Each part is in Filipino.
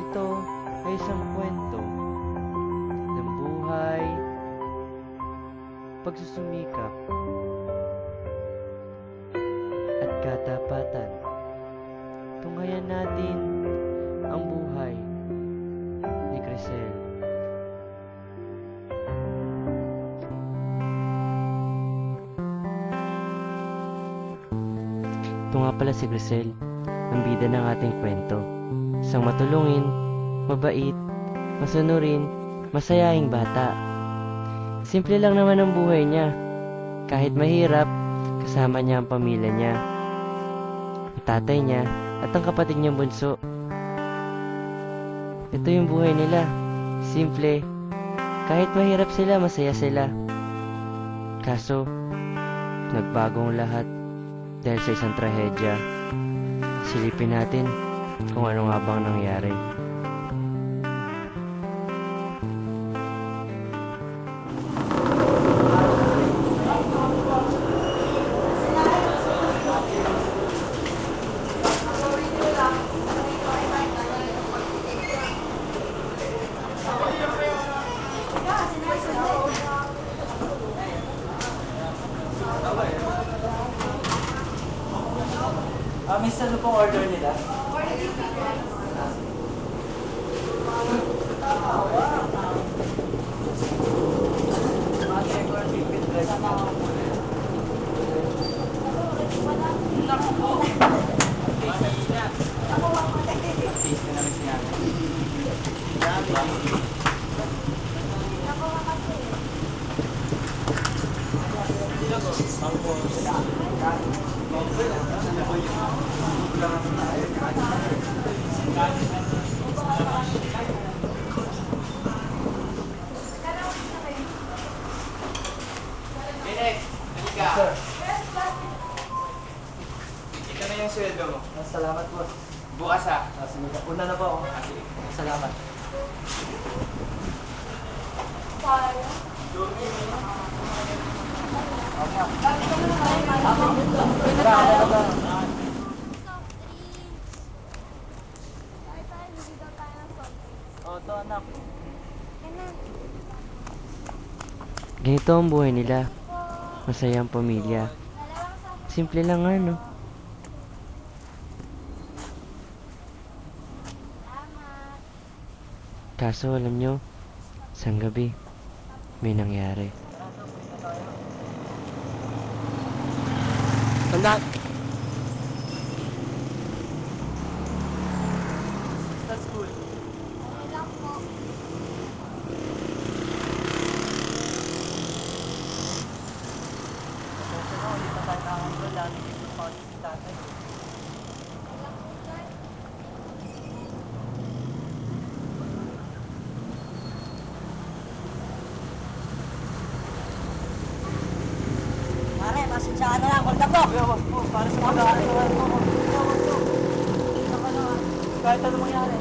Ito ay isang kwento ng buhay, pagsusumikap, at katapatan. Tunghayan natin ang buhay ni Crisel. Ito nga pala si Crisel, ang bida ng ating kwento. Isang matulungin, mabait, masunurin, masayahing bata. Simple lang naman ang buhay niya. Kahit mahirap, kasama niya ang pamilya niya, ang tatay niya, at ang kapatid niyang bunso. Ito yung buhay nila. Simple. Kahit mahirap sila, masaya sila. Kaso, nagbagong lahat dahil sa isang trahedya. Silipin natin kung ano nga bang nangyari. Miss, ano pong order nila? Sir. Ito na yung sweldo mo. Salamat po. Bukas ha. Sige, una na po ako. Sige. Salamat. Ito anak. Ganito ang buhay nila. Masaya ang pamilya. Simple lang nga, no? Kaso alam nyo, isang gabi, may nangyari. Anak! Sa school. Pare, pasensyahan na lang. Huwag na po. Para sa mag-aaral. Kahit ano mangyari.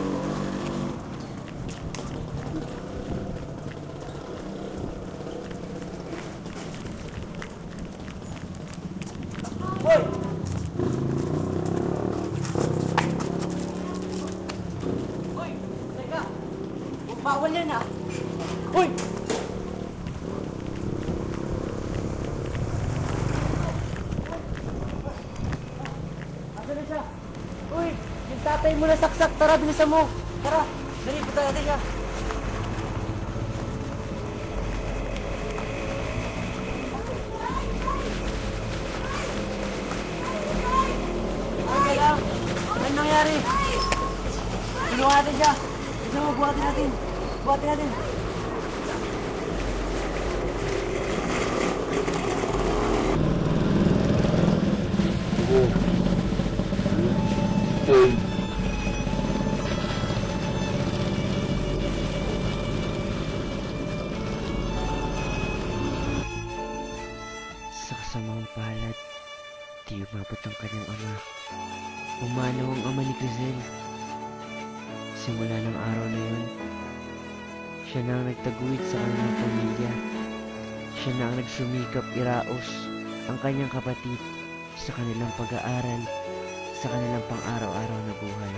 Hoy! Hoy! Teka! Bawal yan ah. Hoy! Asa na siya? Uy! Yung tatay mo na saksak! Tara, bilisan mo! Tara! Dali, punta natin siya! Teka lang! Ano nangyari? Tulungan natin siya! Bilisan mo, buhatin natin! Buhatin natin! Sa kasamang palad, di umabot ang kanyang ama. Umanaw ang ama ni Crisel. Simula ng araw na yun, siya na ang nagtaguyod sa kanyang pamilya. Siya na ang nagsumikap iraos ang kanyang kapatid sa kanilang pag-aaral, sa kanilang pang-araw-araw na buhay.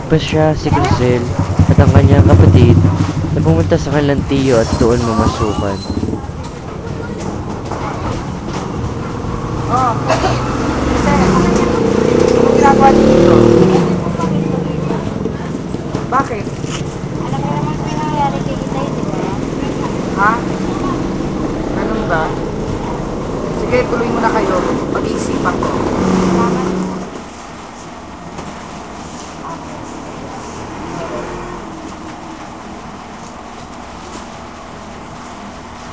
pa siya si Crisel at ang kanyang kapatid na pumunta sa kanilang tiyo at doon mamasukan. Oh, kasi, anong ginagawa niyo dito? Bakit? Alam mo naman pinangyari kay kita, di ba? Ha? Ganun ba? Sige, tuloy muna kayo. Pag-iisipan ko. Salamat.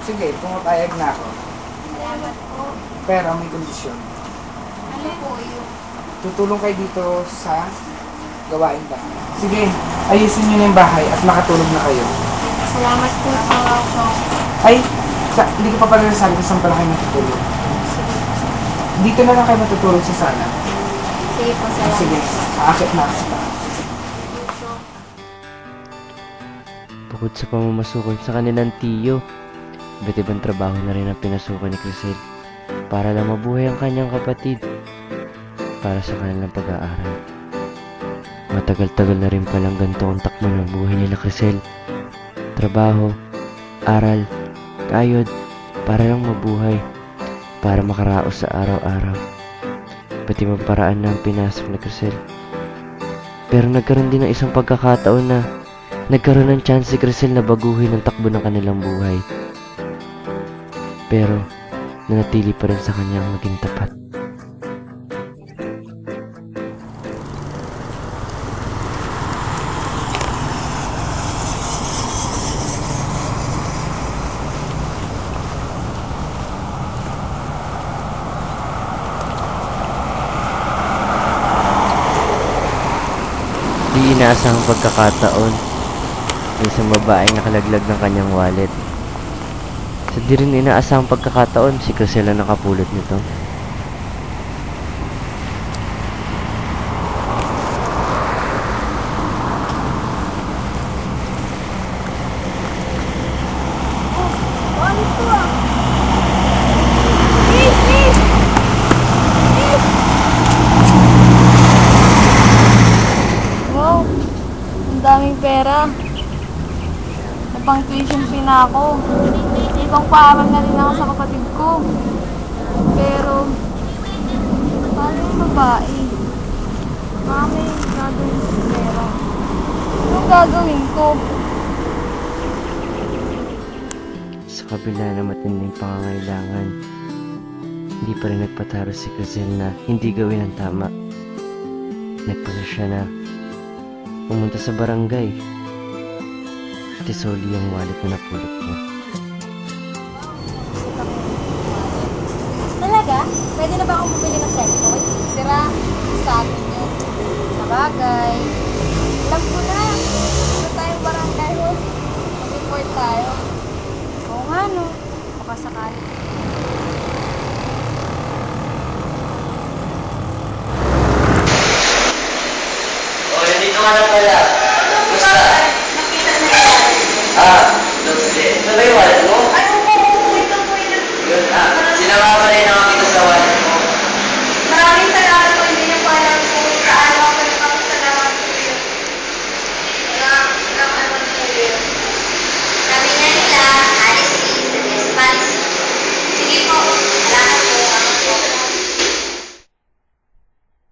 Sige, pumapayag na ako. Salamat po. Pero may kondisyon. Ano po yun? Tutulong kayo dito sa gawain ba? Sige, ayusin niyo na yung bahay at makatulog na kayo. Salamat po po. Ay, hindi ko pa pala nasabi kung saan pala kayo matutulog. Dito na lang kayo matutulog sa sala. Sige po, salamat. Sige, aakit na ako sa taas. Bukod sa pamamasukol sa kanilang tiyo, iba't ibang trabaho na rin ang pinasukan ni Crisel para lang mabuhay ang kanyang kapatid para sa kanilang pag-aaral. Matagal-tagal na rin palang ganito ang takbo ng buhay nila Crisel. Trabaho, aral, kayod, para lang mabuhay, para makaraos sa araw-araw. Iba't ibang paraan na ang pinasok ni Crisel. Pero nagkaroon din ng isang pagkakataon na nagkaroon ng chance si Crisel na baguhin ang takbo ng kanilang buhay. Pero nanatili pa rin sa kanyang maging tapat. Di inaasahang pagkakataon, may isang babaeng nakalaglag ng kanyang wallet. Sa di rin inaasahang pagkakataon, si Crisel ang nakapulot nito. Wallet ko ah! Please, please! Wow, ang daming pera. Napang tuition fee na ako. Ibang paaral na rin ako sa kapatid ko. Pero, paano yung babae? Mami, gagawin sa pera. Anong gagawin ko? Sa kabila na matinding pangangailangan, hindi pa rin nagpataro si Crisel na hindi gawin ang tama. Nagpasa siya na pumunta sa barangay at isoli ang wallet na napulot niya. Talaga? Pwede na ba akong bumili ng cellphone? Sira, sa akin yun. Sa bagay. Alam ko na. Ito tayong barangay mo. Mag-report tayo. Oo nga no. Baka sakali. Nandito ka na pala. Gusta? Nakita na yan. Ito ba yung wallet mo? Ay, ito po ito. Yun, sinama pa rin ako dito sa wallet mo. Maraming salamat po. Hindi niyo po alam kung saan ako nagpapasalamat po yun. Walang ano po yun. Sabi nga nila, honesty is the best policy. Sige po, salamat po.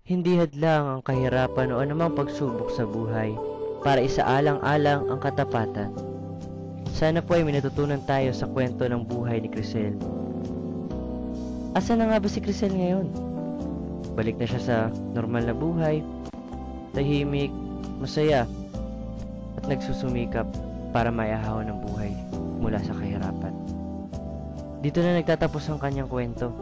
Hindi hadlang ang kahirapan o anumang pagsubok sa buhay para isaalang-alang ang katapatan. Sana po ay may natutunan tayo sa kwento ng buhay ni Crisel. Asa na nga ba si Crisel ngayon? Balik na siya sa normal na buhay, tahimik, masaya, at nagsusumikap para maiahaw ng buhay mula sa kahirapan. Dito na nagtatapos ang kanyang kwento.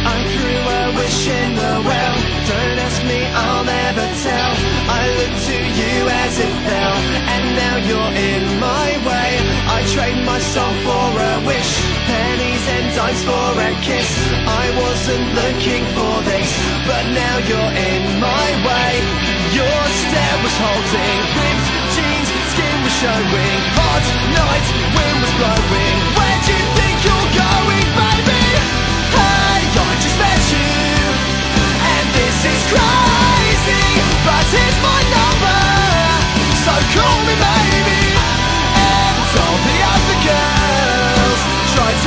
I'm through a wish in the well. Don't ask me, I'll never tell. I looked to you as it fell, and now you're in my way. I trade my soul for a wish, pennies and dimes for a kiss. I wasn't looking for this, but now you're in my way. Your stare was halting, ripped jeans, skin was showing. Hot night, wind was blowing. Where do you think you're going, baby?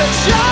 such a